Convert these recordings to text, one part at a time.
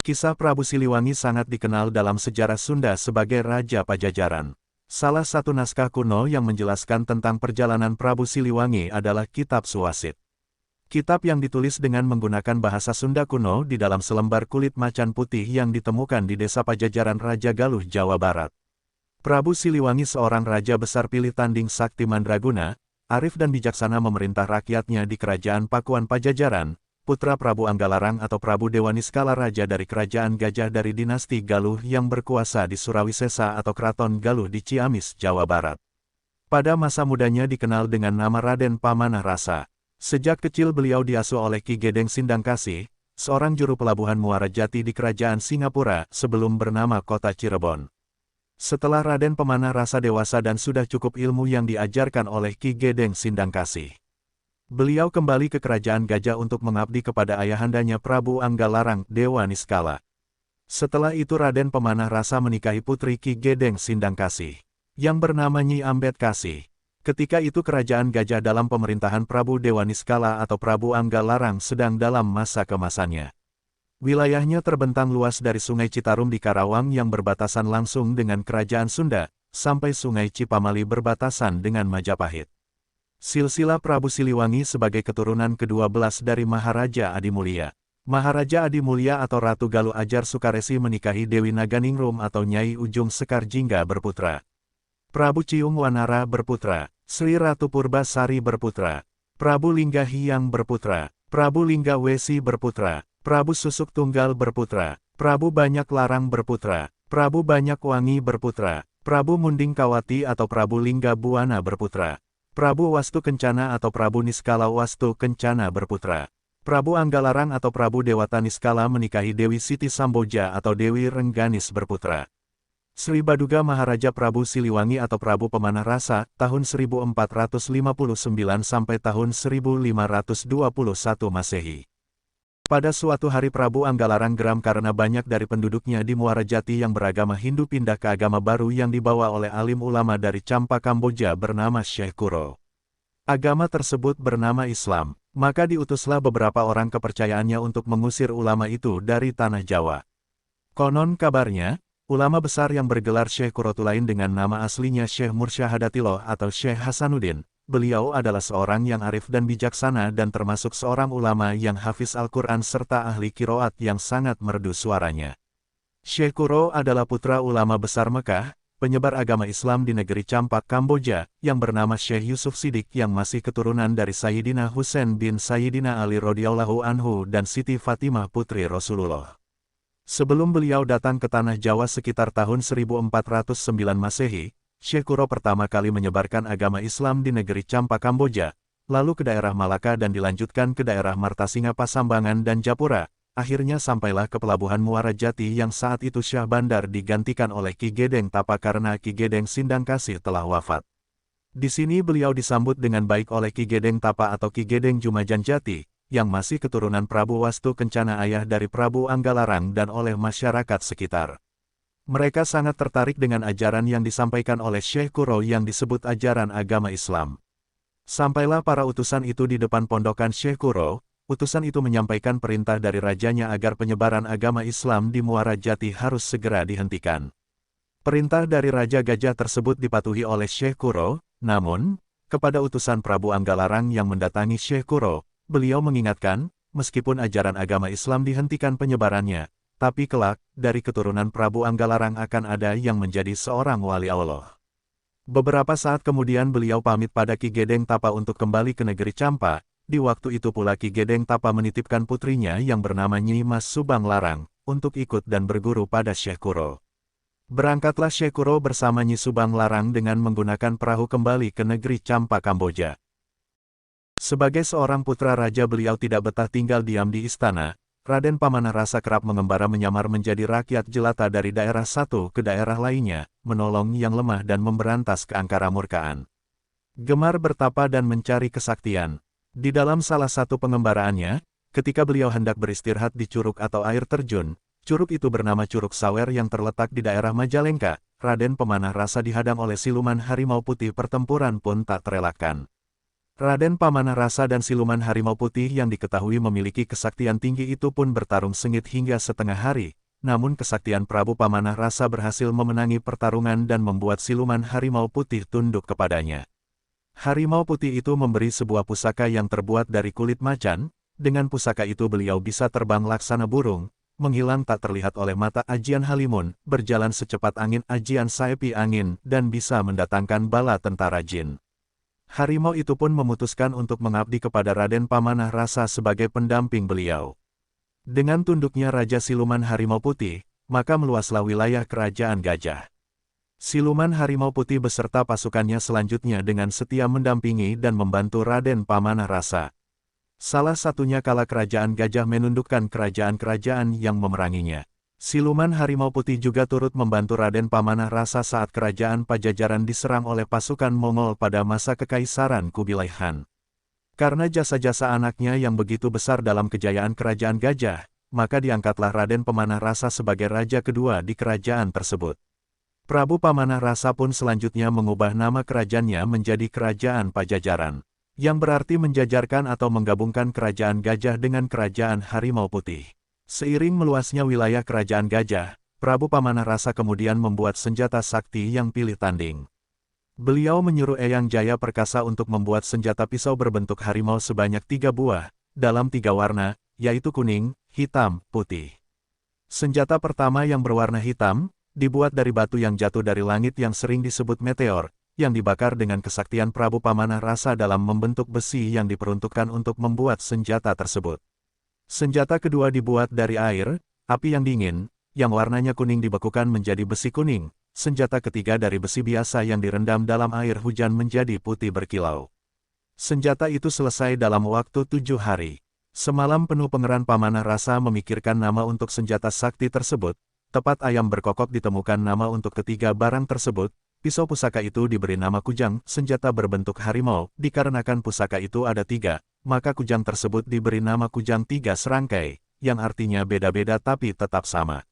Kisah Prabu Siliwangi sangat dikenal dalam sejarah Sunda sebagai Raja Pajajaran. Salah satu naskah kuno yang menjelaskan tentang perjalanan Prabu Siliwangi adalah Kitab Suwasid. Kitab yang ditulis dengan menggunakan bahasa Sunda kuno di dalam selembar kulit macan putih yang ditemukan di desa Pajajaran Raja Galuh, Jawa Barat. Prabu Siliwangi seorang raja besar pilih tanding sakti mandraguna, arif dan bijaksana memerintah rakyatnya di kerajaan Pakuan Pajajaran, putra Prabu Anggalarang atau Prabu Dewaniskala Raja dari Kerajaan Gajah dari dinasti Galuh yang berkuasa di Surawisesa atau Keraton Galuh di Ciamis, Jawa Barat. Pada masa mudanya dikenal dengan nama Raden Pamanah Rasa. Sejak kecil beliau diasuh oleh Ki Gedeng Sindangkasih, seorang juru pelabuhan Muara Jati di Kerajaan Singapura sebelum bernama Kota Cirebon. Setelah Raden Pamanah Rasa dewasa dan sudah cukup ilmu yang diajarkan oleh Ki Gedeng Sindangkasih, beliau kembali ke Kerajaan Gajah untuk mengabdi kepada ayahandanya Prabu Anggalarang Dewaniskala. Setelah itu Raden Pamanah Rasa menikahi putri Ki Gedeng Sindangkasih, yang bernama Nyi Ambetkasih. Ketika itu Kerajaan Gajah dalam pemerintahan Prabu Dewaniskala atau Prabu Anggalarang sedang dalam masa kemasannya. Wilayahnya terbentang luas dari Sungai Citarum di Karawang yang berbatasan langsung dengan Kerajaan Sunda, sampai Sungai Cipamali berbatasan dengan Majapahit. Silsilah Prabu Siliwangi sebagai keturunan ke-12 dari Maharaja Adimulya. Maharaja Adimulya atau Ratu Galuh Ajar Sukaresi menikahi Dewi Naganingrum atau Nyai Ujung Sekar Jingga berputra. Prabu Ciung Wanara berputra. Sri Ratu Purbasari berputra. Prabu Lingga Hyang berputra. Prabu Lingga Wesi berputra. Prabu Susuk Tunggal berputra. Prabu Banyak Larang berputra. Prabu Banyak Wangi berputra. Prabu Munding Kawati atau Prabu Lingga Buana berputra. Prabu Wastu Kencana atau Prabu Niskala Wastu Kencana berputra. Prabu Anggalarang atau Prabu Dewata Niskala menikahi Dewi Siti Samboja atau Dewi Rengganis berputra. Sri Baduga Maharaja Prabu Siliwangi atau Prabu Pemanah Rasa, tahun 1459 sampai tahun 1521 Masehi. Pada suatu hari Prabu Anggalarang geram karena banyak dari penduduknya di Muara Jati yang beragama Hindu pindah ke agama baru yang dibawa oleh alim ulama dari Champa Kamboja bernama Syekh Kuro. Agama tersebut bernama Islam, maka diutuslah beberapa orang kepercayaannya untuk mengusir ulama itu dari tanah Jawa. Konon kabarnya, ulama besar yang bergelar Syekh Kuro lain dengan nama aslinya Syekh Mursyahadatiloh atau Syekh Hasanuddin. Beliau adalah seorang yang arif dan bijaksana dan termasuk seorang ulama yang hafiz Al-Quran serta ahli kiroat yang sangat merdu suaranya. Syekh Kuro adalah putra ulama besar Mekah, penyebar agama Islam di negeri Campak, Kamboja, yang bernama Syekh Yusuf Siddiq yang masih keturunan dari Sayyidina Husain bin Sayyidina Ali radhiyallahu anhu dan Siti Fatimah putri Rasulullah. Sebelum beliau datang ke tanah Jawa sekitar tahun 1409 Masehi, Syekh Kuro pertama kali menyebarkan agama Islam di negeri Champa Kamboja, lalu ke daerah Malaka dan dilanjutkan ke daerah Martasinga Pasambangan dan Japura, akhirnya sampailah ke pelabuhan Muara Jati yang saat itu Syah Bandar digantikan oleh Ki Gedeng Tapa karena Ki Gedeng Sindangkasih telah wafat. Di sini beliau disambut dengan baik oleh Ki Gedeng Tapa atau Ki Gedeng Jumajan Jati, yang masih keturunan Prabu Wastu Kencana ayah dari Prabu Anggalarang dan oleh masyarakat sekitar. Mereka sangat tertarik dengan ajaran yang disampaikan oleh Syekh Kuro yang disebut ajaran agama Islam. Sampailah para utusan itu di depan pondokan Syekh Kuro, utusan itu menyampaikan perintah dari rajanya agar penyebaran agama Islam di Muara Jati harus segera dihentikan. Perintah dari Raja Gajah tersebut dipatuhi oleh Syekh Kuro, namun, kepada utusan Prabu Anggalarang yang mendatangi Syekh Kuro, beliau mengingatkan, meskipun ajaran agama Islam dihentikan penyebarannya, tapi kelak, dari keturunan Prabu Anggalarang akan ada yang menjadi seorang wali Allah. Beberapa saat kemudian beliau pamit pada Ki Gedeng Tapa untuk kembali ke negeri Champa, di waktu itu pula Ki Gedeng Tapa menitipkan putrinya yang bernama Nyi Mas Subang Larang, untuk ikut dan berguru pada Syekh Kuro. Berangkatlah Syekh Kuro bersama Nyi Subang Larang dengan menggunakan perahu kembali ke negeri Champa Kamboja. Sebagai seorang putra raja beliau tidak betah tinggal diam di istana. Raden Pamanah Rasa kerap mengembara menyamar menjadi rakyat jelata dari daerah satu ke daerah lainnya, menolong yang lemah dan memberantas keangkaramurkaan. Gemar bertapa dan mencari kesaktian. Di dalam salah satu pengembaraannya, ketika beliau hendak beristirahat di curug atau air terjun, curug itu bernama Curug Sawer yang terletak di daerah Majalengka, Raden Pamanah Rasa dihadang oleh siluman harimau putih pertempuran pun tak terelakkan. Raden Pamanah Rasa dan siluman harimau putih yang diketahui memiliki kesaktian tinggi itu pun bertarung sengit hingga setengah hari, namun kesaktian Prabu Pamanah Rasa berhasil memenangi pertarungan dan membuat siluman harimau putih tunduk kepadanya. Harimau putih itu memberi sebuah pusaka yang terbuat dari kulit macan, dengan pusaka itu beliau bisa terbang laksana burung, menghilang tak terlihat oleh mata Ajian Halimun, berjalan secepat angin Ajian Saepi Angin, dan bisa mendatangkan bala tentara jin. Harimau itu pun memutuskan untuk mengabdi kepada Raden Pamanah Rasa sebagai pendamping beliau. Dengan tunduknya Raja Siluman Harimau Putih, maka meluaslah wilayah Kerajaan Gajah. Siluman Harimau Putih beserta pasukannya selanjutnya dengan setia mendampingi dan membantu Raden Pamanah Rasa. Salah satunya kala Kerajaan Gajah menundukkan kerajaan-kerajaan yang memeranginya. Siluman Harimau Putih juga turut membantu Raden Pamanah Rasa saat Kerajaan Pajajaran diserang oleh pasukan Mongol pada masa Kekaisaran Kubilai Khan. Karena jasa-jasa anaknya yang begitu besar dalam kejayaan Kerajaan Gajah, maka diangkatlah Raden Pamanah Rasa sebagai raja kedua di kerajaan tersebut. Prabu Pamanah Rasa pun selanjutnya mengubah nama kerajaannya menjadi Kerajaan Pajajaran, yang berarti menjajarkan atau menggabungkan Kerajaan Gajah dengan Kerajaan Harimau Putih. Seiring meluasnya wilayah Kerajaan Gajah, Prabu Pamanah Rasa kemudian membuat senjata sakti yang pilih tanding. Beliau menyuruh Eyang Jaya Perkasa untuk membuat senjata pisau berbentuk harimau sebanyak 3 buah, dalam 3 warna, yaitu kuning, hitam, putih. Senjata pertama yang berwarna hitam, dibuat dari batu yang jatuh dari langit yang sering disebut meteor, yang dibakar dengan kesaktian Prabu Pamanah Rasa dalam membentuk besi yang diperuntukkan untuk membuat senjata tersebut. Senjata kedua dibuat dari air, api yang dingin, yang warnanya kuning dibekukan menjadi besi kuning. Senjata ketiga dari besi biasa yang direndam dalam air hujan menjadi putih berkilau. Senjata itu selesai dalam waktu 7 hari. Semalam penuh Pangeran Pamanah Rasa memikirkan nama untuk senjata sakti tersebut. Tepat ayam berkokok ditemukan nama untuk ketiga barang tersebut. Pisau pusaka itu diberi nama kujang, senjata berbentuk harimau, dikarenakan pusaka itu ada 3, maka kujang tersebut diberi nama kujang 3 serangkai, yang artinya beda-beda tapi tetap sama.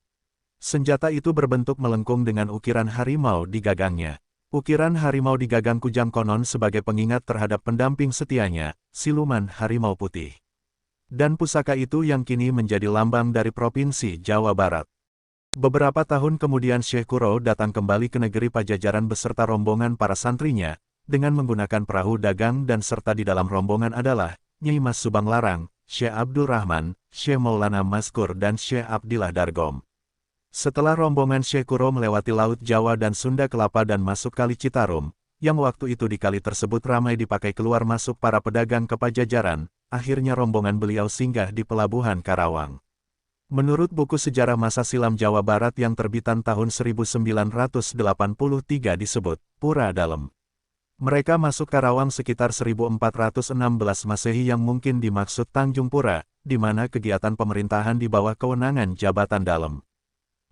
Senjata itu berbentuk melengkung dengan ukiran harimau di gagangnya. Ukiran harimau di gagang kujang konon sebagai pengingat terhadap pendamping setianya, siluman harimau putih. Dan pusaka itu yang kini menjadi lambang dari Provinsi Jawa Barat. Beberapa tahun kemudian Syekh Kuro datang kembali ke negeri Pajajaran beserta rombongan para santrinya, dengan menggunakan perahu dagang dan serta di dalam rombongan adalah Nyai Mas Subang Larang, Syekh Abdul Rahman, Syekh Maulana Maskur dan Syekh Abdillah Dargom. Setelah rombongan Syekh Kuro melewati Laut Jawa dan Sunda Kelapa dan masuk Kali Citarum, yang waktu itu di kali tersebut ramai dipakai keluar masuk para pedagang ke Pajajaran, akhirnya rombongan beliau singgah di Pelabuhan Karawang. Menurut buku sejarah masa silam Jawa Barat yang terbitan tahun 1983 disebut, Pura Dalem. Mereka masuk Karawang sekitar 1416 Masehi yang mungkin dimaksud Tanjung Pura, di mana kegiatan pemerintahan di bawah kewenangan Jabatan Dalem.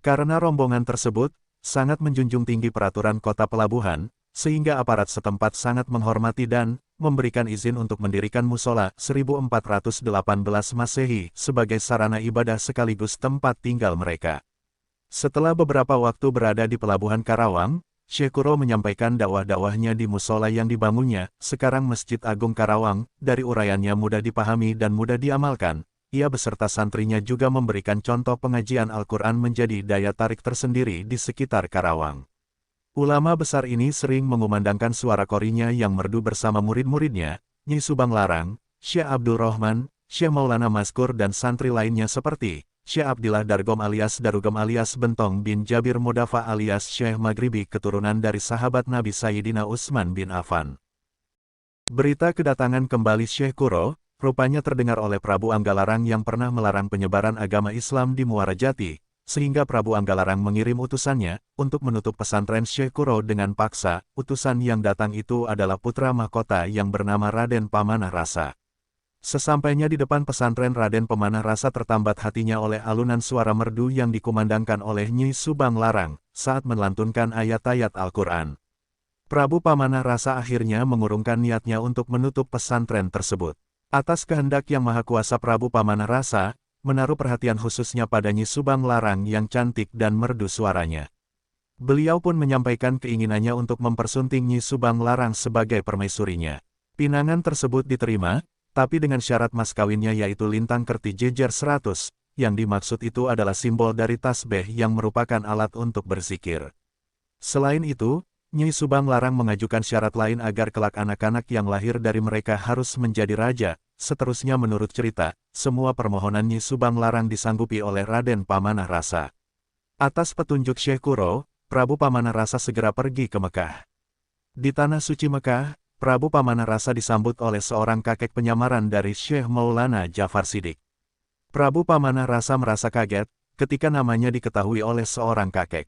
Karena rombongan tersebut, sangat menjunjung tinggi peraturan kota pelabuhan, sehingga aparat setempat sangat menghormati dan memberikan izin untuk mendirikan musola 1418 Masehi sebagai sarana ibadah sekaligus tempat tinggal mereka. Setelah beberapa waktu berada di Pelabuhan Karawang, Syekh Kuro menyampaikan dakwah-dakwahnya di musola yang dibangunnya, sekarang Masjid Agung Karawang. Dari uraiannya mudah dipahami dan mudah diamalkan. Ia beserta santrinya juga memberikan contoh pengajian Al-Quran menjadi daya tarik tersendiri di sekitar Karawang. Ulama besar ini sering mengumandangkan suara qorinya yang merdu bersama murid-muridnya, Nyai Subang Larang, Syekh Abdul Rahman, Syekh Maulana Maskur dan santri lainnya seperti Syekh Abdillah Dargom alias Darugom alias Bentong bin Jabir Mudafa alias Syekh Maghribi keturunan dari sahabat Nabi Sayyidina Utsman bin Affan. Berita kedatangan kembali Syekh Kuro, rupanya terdengar oleh Prabu Anggalarang yang pernah melarang penyebaran agama Islam di Muara Jati, sehingga Prabu Anggalarang mengirim utusannya untuk menutup pesantren Syekh Kuro dengan paksa. Utusan yang datang itu adalah putra mahkota yang bernama Raden Pamanah Rasa. Sesampainya di depan pesantren, Raden Pamanah Rasa tertambat hatinya oleh alunan suara merdu yang dikumandangkan oleh Nyai Subang Larang saat melantunkan ayat-ayat Al-Quran. Prabu Pamanah Rasa akhirnya mengurungkan niatnya untuk menutup pesantren tersebut. Atas kehendak yang maha kuasa Prabu Pamanah Rasa menaruh perhatian khususnya pada Nyai Subang Larang yang cantik dan merdu suaranya. Beliau pun menyampaikan keinginannya untuk mempersunting Nyai Subang Larang sebagai permaisurinya. Pinangan tersebut diterima, tapi dengan syarat mas kawinnya yaitu lintang kerti jejer 100, yang dimaksud itu adalah simbol dari tasbih yang merupakan alat untuk berzikir. Selain itu, Nyi Subang Larang mengajukan syarat lain agar kelak anak-anak yang lahir dari mereka harus menjadi raja. Seterusnya menurut cerita, semua permohonan Nyi Subang Larang disanggupi oleh Raden Pamanah Rasa. Atas petunjuk Syekh Kuro, Prabu Pamanah Rasa segera pergi ke Mekah. Di Tanah Suci Mekah, Prabu Pamanah Rasa disambut oleh seorang kakek penyamaran dari Syekh Maulana Jafar Siddiq. Prabu Pamanah Rasa merasa kaget ketika namanya diketahui oleh seorang kakek.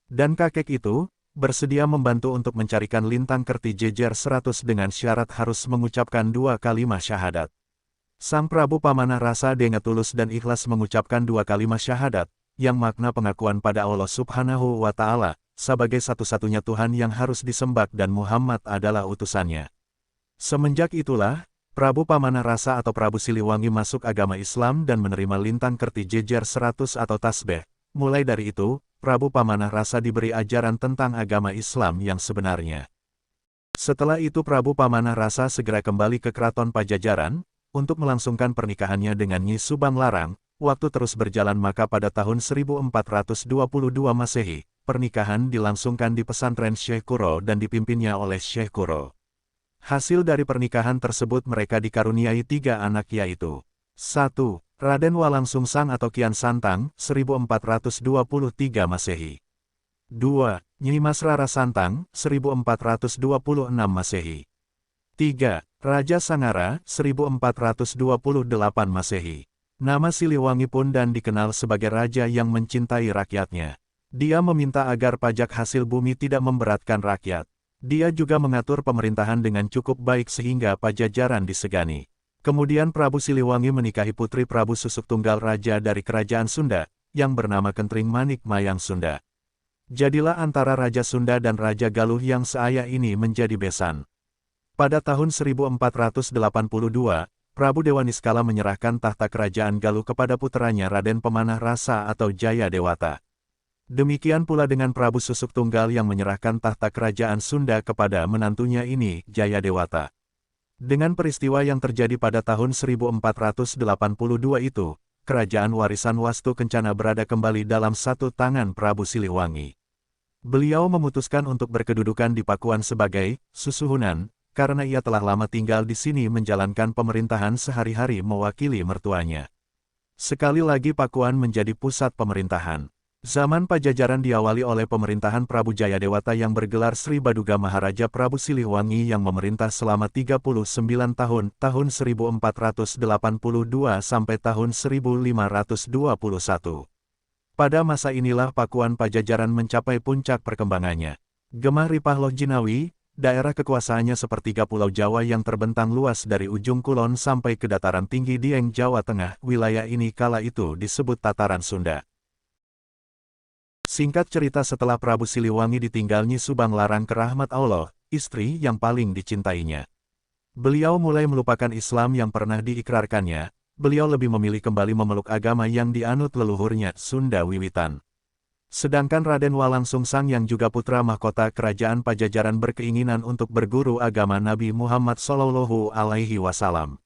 Dan kakek itu bersedia membantu untuk mencarikan lintang kerti jejer 100 dengan syarat harus mengucapkan 2 kalimat syahadat. Sang Prabu Pamanah Rasa dengan tulus dan ikhlas mengucapkan 2 kalimat syahadat, yang makna pengakuan pada Allah Subhanahu wa Ta'ala sebagai satu-satunya Tuhan yang harus disembah dan Muhammad adalah utusannya. Semenjak itulah, Prabu Pamanah Rasa atau Prabu Siliwangi masuk agama Islam dan menerima lintang kerti jejer 100 atau tasbih. Mulai dari itu, Prabu Pamanah Rasa diberi ajaran tentang agama Islam yang sebenarnya. Setelah itu Prabu Pamanah Rasa segera kembali ke Keraton Pajajaran, untuk melangsungkan pernikahannya dengan Nyi Subang Larang. Waktu terus berjalan maka pada tahun 1422 Masehi, pernikahan dilangsungkan di pesantren Syekh Kuro dan dipimpinnya oleh Syekh Kuro. Hasil dari pernikahan tersebut mereka dikaruniai 3 anak yaitu 1. Raden Walangsungsang atau Kian Santang, 1423 Masehi. 2. Nyi Mas Rara Santang, 1426 Masehi. 3. Raja Sangara, 1428 Masehi. Nama Siliwangi pun dan dikenal sebagai raja yang mencintai rakyatnya. Dia meminta agar pajak hasil bumi tidak memberatkan rakyat. Dia juga mengatur pemerintahan dengan cukup baik sehingga Pajajaran disegani. Kemudian Prabu Siliwangi menikahi putri Prabu Susuk Tunggal Raja dari Kerajaan Sunda, yang bernama Kentring Manik Mayang Sunda. Jadilah antara Raja Sunda dan Raja Galuh yang seaya ini menjadi besan. Pada tahun 1482, Prabu Dewa Niskala menyerahkan tahta Kerajaan Galuh kepada puteranya Raden Pemanah Rasa atau Jaya Dewata. Demikian pula dengan Prabu Susuk Tunggal yang menyerahkan tahta Kerajaan Sunda kepada menantunya ini, Jaya Dewata. Dengan peristiwa yang terjadi pada tahun 1482 itu, Kerajaan Warisan Wastu Kencana berada kembali dalam satu tangan Prabu Siliwangi. Beliau memutuskan untuk berkedudukan di Pakuan sebagai Susuhunan, karena ia telah lama tinggal di sini menjalankan pemerintahan sehari-hari mewakili mertuanya. Sekali lagi Pakuan menjadi pusat pemerintahan. Zaman Pajajaran diawali oleh pemerintahan Prabu Jayadewata yang bergelar Sri Baduga Maharaja Prabu Siliwangi yang memerintah selama 39 tahun, tahun 1482 sampai tahun 1521. Pada masa inilah Pakuan Pajajaran mencapai puncak perkembangannya. Gemah Ripah Loh Jinawi, daerah kekuasaannya sepertiga Pulau Jawa yang terbentang luas dari ujung kulon sampai ke dataran tinggi Dieng, Jawa Tengah. Wilayah ini kala itu disebut Tataran Sunda. Singkat cerita, setelah Prabu Siliwangi ditinggal Nyi Subang Larang ke rahmat Allah, istri yang paling dicintainya. Beliau mulai melupakan Islam yang pernah diikrarkannya, beliau lebih memilih kembali memeluk agama yang dianut leluhurnya, Sunda Wiwitan. Sedangkan Raden Walangsungsang yang juga putra mahkota Kerajaan Pajajaran berkeinginan untuk berguru agama Nabi Muhammad Shallallahu Alaihi Wasallam.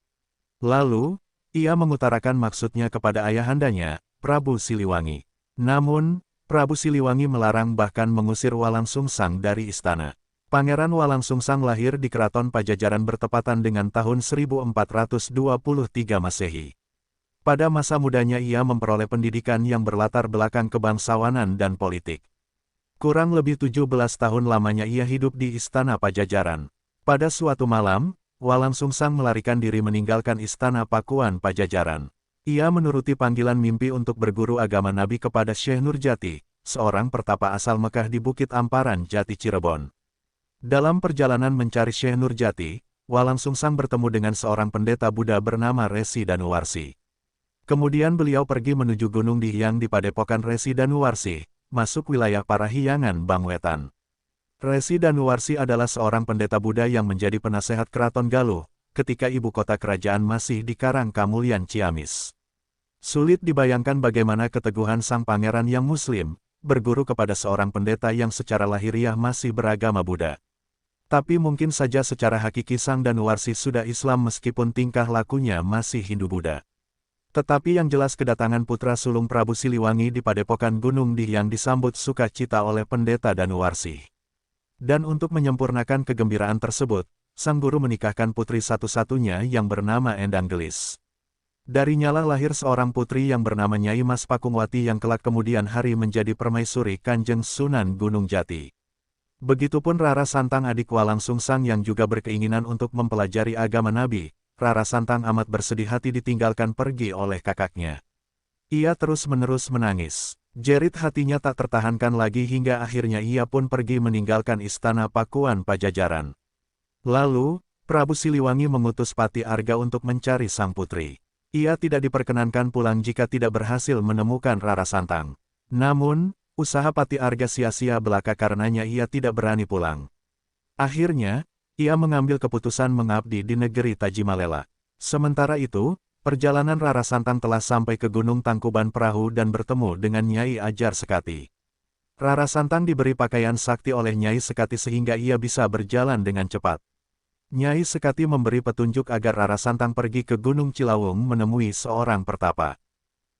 Lalu, ia mengutarakan maksudnya kepada ayahandanya, Prabu Siliwangi. Namun, Prabu Siliwangi melarang bahkan mengusir Walangsungsang dari istana. Pangeran Walangsungsang lahir di Keraton Pajajaran bertepatan dengan tahun 1423 Masehi. Pada masa mudanya ia memperoleh pendidikan yang berlatar belakang kebangsawanan dan politik. Kurang lebih 17 tahun lamanya ia hidup di Istana Pajajaran. Pada suatu malam, Walangsungsang melarikan diri meninggalkan Istana Pakuan Pajajaran. Ia menuruti panggilan mimpi untuk berguru agama Nabi kepada Syekh Nurjati, seorang pertapa asal Mekah di Bukit Amparan, Jati Cirebon. Dalam perjalanan mencari Syekh Nurjati, Walangsungsang bertemu dengan seorang pendeta Buddha bernama Resi Danuwarsi. Kemudian beliau pergi menuju Gunung Dihyang di Padepokan Resi Danuwarsi, masuk wilayah Parahyangan Bangwetan. Resi Danuwarsi adalah seorang pendeta Buddha yang menjadi penasehat Keraton Galuh, ketika ibu kota kerajaan masih di Karang Kamulyan Ciamis. Sulit dibayangkan bagaimana keteguhan sang pangeran yang muslim, berguru kepada seorang pendeta yang secara lahiriah masih beragama Buddha. Tapi mungkin saja secara hakiki Sang Danuwarsi sudah Islam meskipun tingkah lakunya masih Hindu-Buddha. Tetapi yang jelas kedatangan putra sulung Prabu Siliwangi di padepokan Gunung Dihyang disambut sukacita oleh pendeta Danuwarsi. Dan untuk menyempurnakan kegembiraan tersebut, sang guru menikahkan putri satu-satunya yang bernama Endang Gelis. Darinya lah lahir seorang putri yang bernama Nyai Mas Pakungwati yang kelak kemudian hari menjadi permaisuri Kanjeng Sunan Gunung Jati. Begitupun Rara Santang adik Walang Sungsang yang juga berkeinginan untuk mempelajari agama Nabi. Rara Santang amat bersedih hati ditinggalkan pergi oleh kakaknya. Ia terus-menerus menangis. Jerit hatinya tak tertahankan lagi hingga akhirnya ia pun pergi meninggalkan istana Pakuan Pajajaran. Lalu, Prabu Siliwangi mengutus Pati Arga untuk mencari sang putri. Ia tidak diperkenankan pulang jika tidak berhasil menemukan Rara Santang. Namun, usaha Pati Arga sia-sia belaka karenanya ia tidak berani pulang. Akhirnya, ia mengambil keputusan mengabdi di negeri Tajimalela. Sementara itu, perjalanan Rara Santang telah sampai ke Gunung Tangkuban Perahu dan bertemu dengan Nyai Ajar Sekati. Rara Santang diberi pakaian sakti oleh Nyai Sekati sehingga ia bisa berjalan dengan cepat. Nyai Sekati memberi petunjuk agar Rara Santang pergi ke Gunung Cilawung menemui seorang pertapa.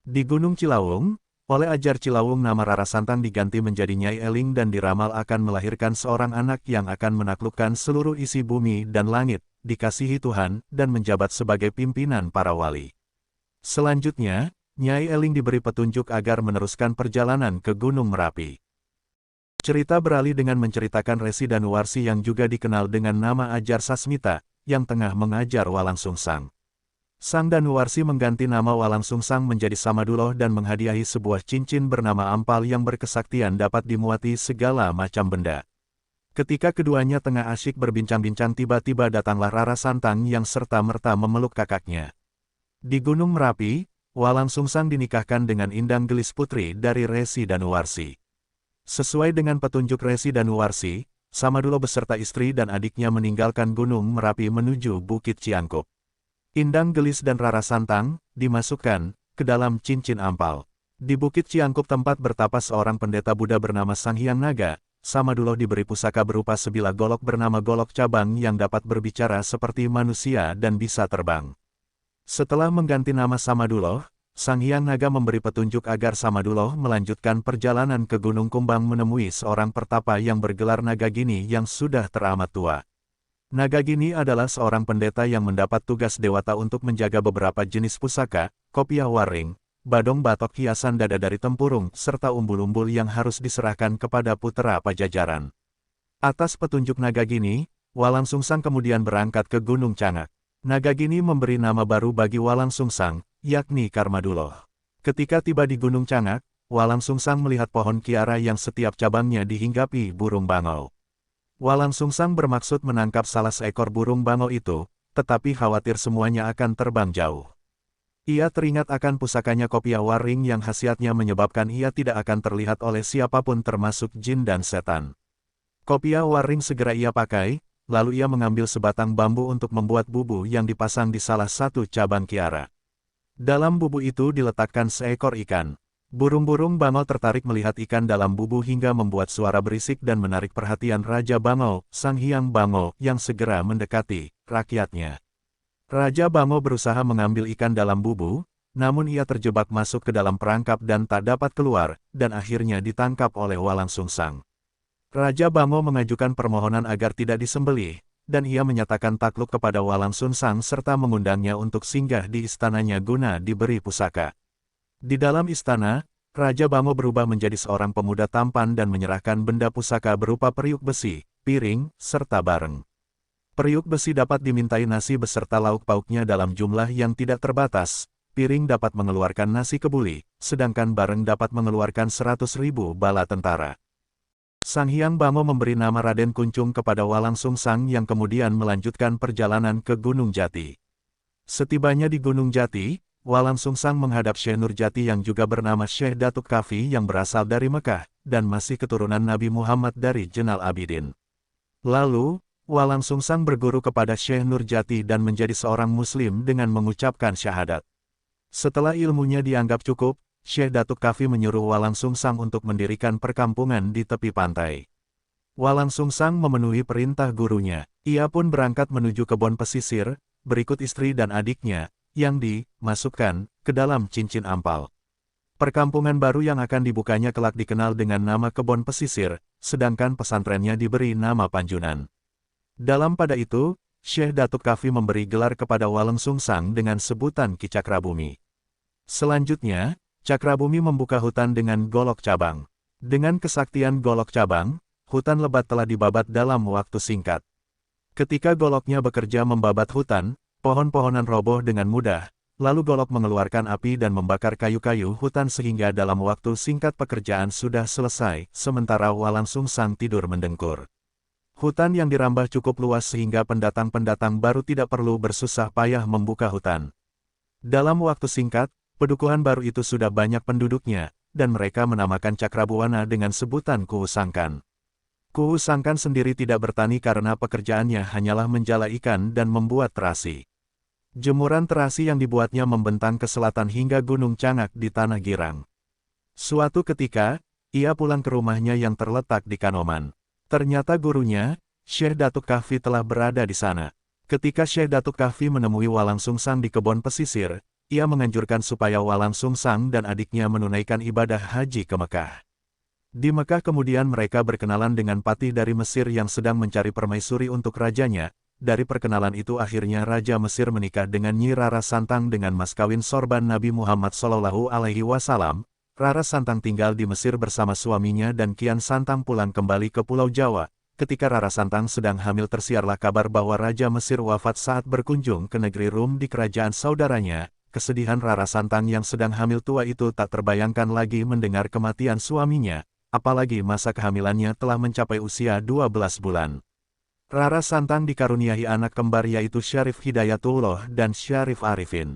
Di Gunung Cilawung, oleh Ajar Cilawung nama Rara Santang diganti menjadi Nyai Eling dan diramal akan melahirkan seorang anak yang akan menaklukkan seluruh isi bumi dan langit, dikasihi Tuhan, dan menjabat sebagai pimpinan para wali. Selanjutnya, Nyai Eling diberi petunjuk agar meneruskan perjalanan ke Gunung Merapi. Cerita beralih dengan menceritakan Resi Danuwarsi yang juga dikenal dengan nama Ajar Sasmita, yang tengah mengajar Walang Sungsang. Sang Danuwarsi mengganti nama Walang Sungsang menjadi Samaduloh dan menghadiahi sebuah cincin bernama ampal yang berkesaktian dapat dimuati segala macam benda. Ketika keduanya tengah asyik berbincang-bincang tiba-tiba datanglah Rara Santang yang serta-merta memeluk kakaknya. Di Gunung Merapi, Walang Sungsang dinikahkan dengan Indang Gelis putri dari Resi Danuwarsi. Sesuai dengan petunjuk Resi Danuwarsi, Samaduloh beserta istri dan adiknya meninggalkan Gunung Merapi menuju Bukit Ciangkup. Indang Gelis dan Rara Santang dimasukkan ke dalam cincin ampal. Di Bukit Ciangkup tempat bertapa seorang pendeta Buddha bernama Sang Hyang Naga, Samaduloh diberi pusaka berupa sebilah golok bernama golok cabang yang dapat berbicara seperti manusia dan bisa terbang. Setelah mengganti nama Samaduloh, Sang Hyang Naga memberi petunjuk agar Samaduloh melanjutkan perjalanan ke Gunung Kumbang menemui seorang pertapa yang bergelar Nagagini yang sudah teramat tua. Nagagini adalah seorang pendeta yang mendapat tugas dewata untuk menjaga beberapa jenis pusaka, kopiah waring, badong batok hiasan dada dari tempurung, serta umbul-umbul yang harus diserahkan kepada putra Pajajaran. Atas petunjuk Nagagini, Walang Sungsang kemudian berangkat ke Gunung Cangak. Nagagini memberi nama baru bagi Walang Sungsang, yakni Karmaduloh. Ketika tiba di Gunung Cangak, Walang Sungsang melihat pohon kiara yang setiap cabangnya dihinggapi burung bangau. Walang Sungsang bermaksud menangkap salah seekor burung bangau itu, tetapi khawatir semuanya akan terbang jauh. Ia teringat akan pusakanya kopiah waring yang khasiatnya menyebabkan ia tidak akan terlihat oleh siapapun termasuk jin dan setan. Kopiah waring segera ia pakai, lalu ia mengambil sebatang bambu untuk membuat bubu yang dipasang di salah satu cabang kiara. Dalam bubu itu diletakkan seekor ikan. Burung-burung bangau tertarik melihat ikan dalam bubu hingga membuat suara berisik dan menarik perhatian Raja Bangau, Sang Hyang Bangau, yang segera mendekati rakyatnya. Raja Bangau berusaha mengambil ikan dalam bubu, namun ia terjebak masuk ke dalam perangkap dan tak dapat keluar, dan akhirnya ditangkap oleh Walang Sungsang. Raja Bangau mengajukan permohonan agar tidak disembelih, dan ia menyatakan takluk kepada Walang Sungsang serta mengundangnya untuk singgah di istananya guna diberi pusaka. Di dalam istana, Raja Bangau berubah menjadi seorang pemuda tampan dan menyerahkan benda pusaka berupa periuk besi, piring, serta bareng. Periuk besi dapat dimintai nasi beserta lauk pauknya dalam jumlah yang tidak terbatas, piring dapat mengeluarkan nasi kebuli, sedangkan bareng dapat mengeluarkan 100.000 bala tentara. Sang Hyang Bangau memberi nama Raden Kuncung kepada Walang Sungsang yang kemudian melanjutkan perjalanan ke Gunung Jati. Setibanya di Gunung Jati, Walang Sungsang menghadap Syekh Nurjati yang juga bernama Syekh Datuk Kafi yang berasal dari Mekah, dan masih keturunan Nabi Muhammad dari Jenal Abidin. Lalu, Walang Sungsang berguru kepada Syekh Nurjati dan menjadi seorang Muslim dengan mengucapkan syahadat. Setelah ilmunya dianggap cukup, Syekh Datuk Kafi menyuruh Walang Sungsang untuk mendirikan perkampungan di tepi pantai. Walang Sungsang memenuhi perintah gurunya. Ia pun berangkat menuju kebun pesisir, berikut istri dan adiknya, yang dimasukkan ke dalam cincin ampal. Perkampungan baru yang akan dibukanya kelak dikenal dengan nama kebun pesisir, sedangkan pesantrennya diberi nama Panjunan. Dalam pada itu, Syekh Datuk Kafi memberi gelar kepada Walang Sungsang dengan sebutan Ki Cakrabumi. Selanjutnya, Cakrabumi membuka hutan dengan golok cabang. Dengan kesaktian golok cabang, hutan lebat telah dibabat dalam waktu singkat. Ketika goloknya bekerja membabat hutan, pohon-pohonan roboh dengan mudah, lalu golok mengeluarkan api dan membakar kayu-kayu hutan sehingga dalam waktu singkat pekerjaan sudah selesai, sementara Walang Sungsang tidur mendengkur. Hutan yang dirambah cukup luas sehingga pendatang-pendatang baru tidak perlu bersusah payah membuka hutan. Dalam waktu singkat, pedukuhan baru itu sudah banyak penduduknya, dan mereka menamakan Cakrabuana dengan sebutan Kuhu Sangkan. Kuhu Sangkan sendiri tidak bertani karena pekerjaannya hanyalah menjala ikan dan membuat terasi. Jemuran terasi yang dibuatnya membentang ke selatan hingga Gunung Cangak di Tanah Girang. Suatu ketika, ia pulang ke rumahnya yang terletak di Kanoman. Ternyata gurunya, Syekh Datuk Kahfi telah berada di sana. Ketika Syekh Datuk Kahfi menemui Walang Sungsang di kebun pesisir, ia menganjurkan supaya Walang Sungsang dan adiknya menunaikan ibadah haji ke Mekah. Di Mekah kemudian mereka berkenalan dengan patih dari Mesir yang sedang mencari permaisuri untuk rajanya. Dari perkenalan itu akhirnya Raja Mesir menikah dengan Nyi Rara Santang dengan mas kawin sorban Nabi Muhammad SAW. Rara Santang tinggal di Mesir bersama suaminya dan Kian Santang pulang kembali ke Pulau Jawa. Ketika Rara Santang sedang hamil tersiarlah kabar bahwa Raja Mesir wafat saat berkunjung ke negeri Rum di kerajaan saudaranya. Kesedihan Rara Santang yang sedang hamil tua itu tak terbayangkan lagi mendengar kematian suaminya, apalagi masa kehamilannya telah mencapai usia 12 bulan. Rara Santang dikaruniai anak kembar yaitu Syarif Hidayatullah dan Syarif Arifin.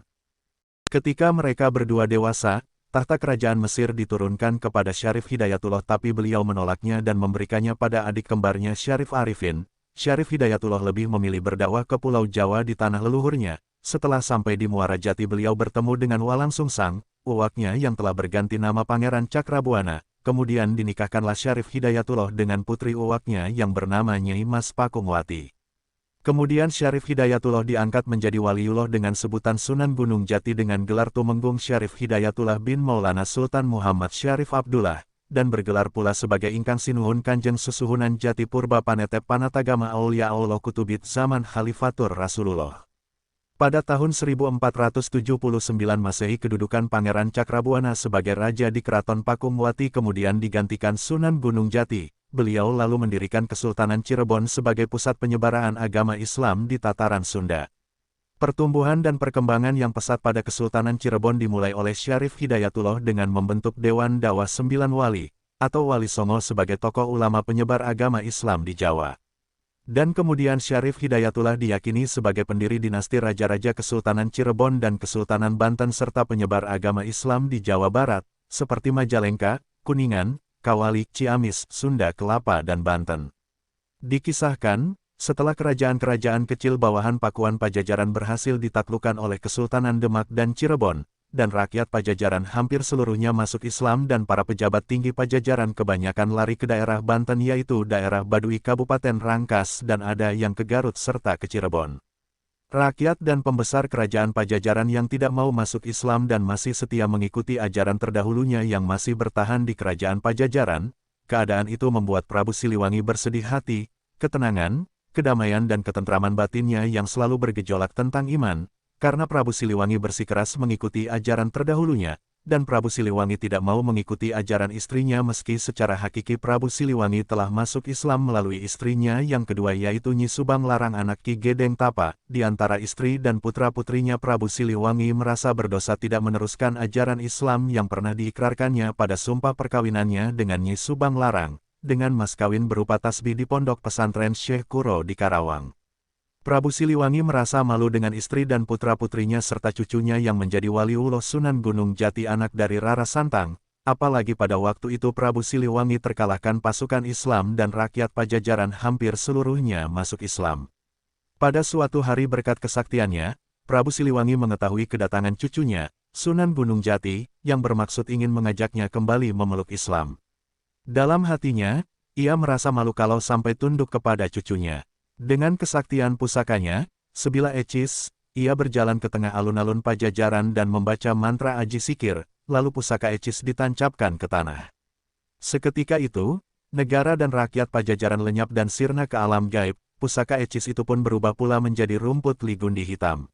Ketika mereka berdua dewasa, tahta kerajaan Mesir diturunkan kepada Syarif Hidayatullah tapi beliau menolaknya dan memberikannya pada adik kembarnya Syarif Arifin. Syarif Hidayatullah lebih memilih berdakwah ke Pulau Jawa di tanah leluhurnya. Setelah sampai di Muara Jati beliau bertemu dengan Walang Sungsang, uwaknya yang telah berganti nama Pangeran Cakrabuana. Kemudian dinikahkanlah Syarif Hidayatullah dengan putri uwaknya yang bernama Nyai Mas Pakungwati. Kemudian Syarif Hidayatullah diangkat menjadi waliullah dengan sebutan Sunan Gunung Jati dengan gelar Tumenggung Syarif Hidayatullah bin Maulana Sultan Muhammad Syarif Abdullah, dan bergelar pula sebagai Ingkang Sinuhun Kanjeng Susuhunan Jati Purba Panetep Panatagama Aulia Allah Kutubit zaman Khalifatur Rasulullah. Pada tahun 1479 Masehi kedudukan Pangeran Cakrabuana sebagai raja di Keraton Pakungwati kemudian digantikan Sunan Gunung Jati. Beliau lalu mendirikan Kesultanan Cirebon sebagai pusat penyebaran agama Islam di tataran Sunda. Pertumbuhan dan perkembangan yang pesat pada Kesultanan Cirebon dimulai oleh Syarif Hidayatullah dengan membentuk Dewan Dawa Sembilan Wali, atau Wali Songo sebagai tokoh ulama penyebar agama Islam di Jawa. Dan kemudian Syarif Hidayatullah diyakini sebagai pendiri dinasti Raja-Raja Kesultanan Cirebon dan Kesultanan Banten serta penyebar agama Islam di Jawa Barat, seperti Majalengka, Kuningan, Kawali, Ciamis, Sunda Kelapa dan Banten. Dikisahkan, setelah kerajaan-kerajaan kecil bawahan Pakuan Pajajaran berhasil ditaklukkan oleh Kesultanan Demak dan Cirebon, dan rakyat Pajajaran hampir seluruhnya masuk Islam dan para pejabat tinggi Pajajaran kebanyakan lari ke daerah Banten yaitu daerah Baduy Kabupaten Rangkas dan ada yang ke Garut serta ke Cirebon. Rakyat dan pembesar kerajaan Pajajaran yang tidak mau masuk Islam dan masih setia mengikuti ajaran terdahulunya yang masih bertahan di kerajaan Pajajaran, keadaan itu membuat Prabu Siliwangi bersedih hati, ketenangan, kedamaian dan ketentraman batinnya yang selalu bergejolak tentang iman, karena Prabu Siliwangi bersikeras mengikuti ajaran terdahulunya, dan Prabu Siliwangi tidak mau mengikuti ajaran istrinya meski secara hakiki Prabu Siliwangi telah masuk Islam melalui istrinya yang kedua yaitu Nyi Subang Larang anak Ki Gedeng Tapa. Di antara istri dan putra-putrinya Prabu Siliwangi merasa berdosa tidak meneruskan ajaran Islam yang pernah diikrarkannya pada sumpah perkawinannya dengan Nyi Subang Larang, dengan mas kawin berupa tasbih di pondok pesantren Syekh Kuro di Karawang. Prabu Siliwangi merasa malu dengan istri dan putra-putrinya serta cucunya yang menjadi waliullah Sunan Gunung Jati anak dari Rara Santang, apalagi pada waktu itu Prabu Siliwangi terkalahkan pasukan Islam dan rakyat Pajajaran hampir seluruhnya masuk Islam. Pada suatu hari berkat kesaktiannya, Prabu Siliwangi mengetahui kedatangan cucunya, Sunan Gunung Jati, yang bermaksud ingin mengajaknya kembali memeluk Islam. Dalam hatinya, Ia merasa malu kalau sampai tunduk kepada cucunya. Dengan kesaktian pusakanya, sebilah ecis, ia berjalan ke tengah alun-alun Pajajaran dan membaca mantra Aji Sikir, lalu pusaka ecis ditancapkan ke tanah. Seketika itu, negara dan rakyat Pajajaran lenyap dan sirna ke alam gaib, pusaka ecis itu pun berubah pula menjadi rumput ligundi hitam.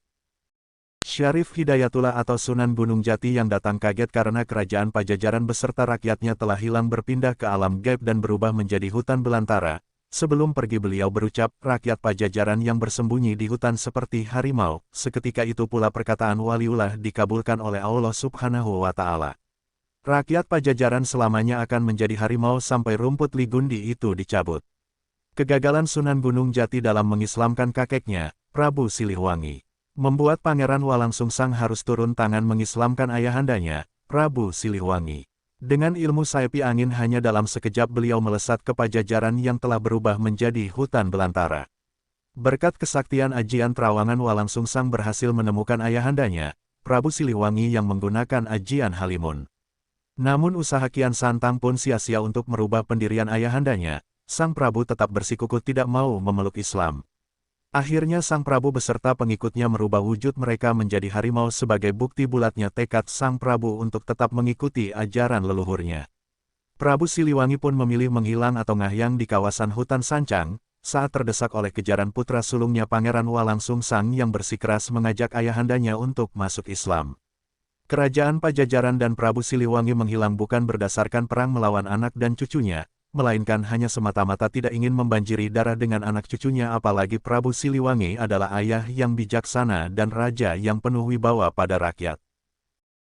Syarif Hidayatullah atau Sunan Gunung Jati yang datang kaget karena kerajaan Pajajaran beserta rakyatnya telah hilang berpindah ke alam gaib dan berubah menjadi hutan belantara. Sebelum pergi beliau berucap, rakyat Pajajaran yang bersembunyi di hutan seperti harimau, seketika itu pula perkataan waliullah dikabulkan oleh Allah Subhanahu wa Ta'ala. Rakyat Pajajaran selamanya akan menjadi harimau sampai rumput ligundi itu dicabut. Kegagalan Sunan Gunung Jati dalam mengislamkan kakeknya, Prabu Siliwangi, membuat Pangeran Walangsungsang harus turun tangan mengislamkan ayahandanya, Prabu Siliwangi. Dengan ilmu sayap angin hanya dalam sekejap beliau melesat ke Pajajaran yang telah berubah menjadi hutan belantara. Berkat kesaktian ajian terawangan Walangsungsang berhasil menemukan ayahandanya, Prabu Siliwangi yang menggunakan ajian Halimun. Namun usaha Kian Santang pun sia-sia untuk merubah pendirian ayahandanya, Sang Prabu tetap bersikukuh tidak mau memeluk Islam. Akhirnya Sang Prabu beserta pengikutnya merubah wujud mereka menjadi harimau sebagai bukti bulatnya tekad Sang Prabu untuk tetap mengikuti ajaran leluhurnya. Prabu Siliwangi pun memilih menghilang atau ngahyang di kawasan hutan Sancang, saat terdesak oleh kejaran putra sulungnya Pangeran Walangsungsang yang bersikeras mengajak ayahandanya untuk masuk Islam. Kerajaan Pajajaran dan Prabu Siliwangi menghilang bukan berdasarkan perang melawan anak dan cucunya, melainkan hanya semata-mata tidak ingin membanjiri darah dengan anak cucunya, apalagi Prabu Siliwangi adalah ayah yang bijaksana dan raja yang penuh wibawa pada rakyat.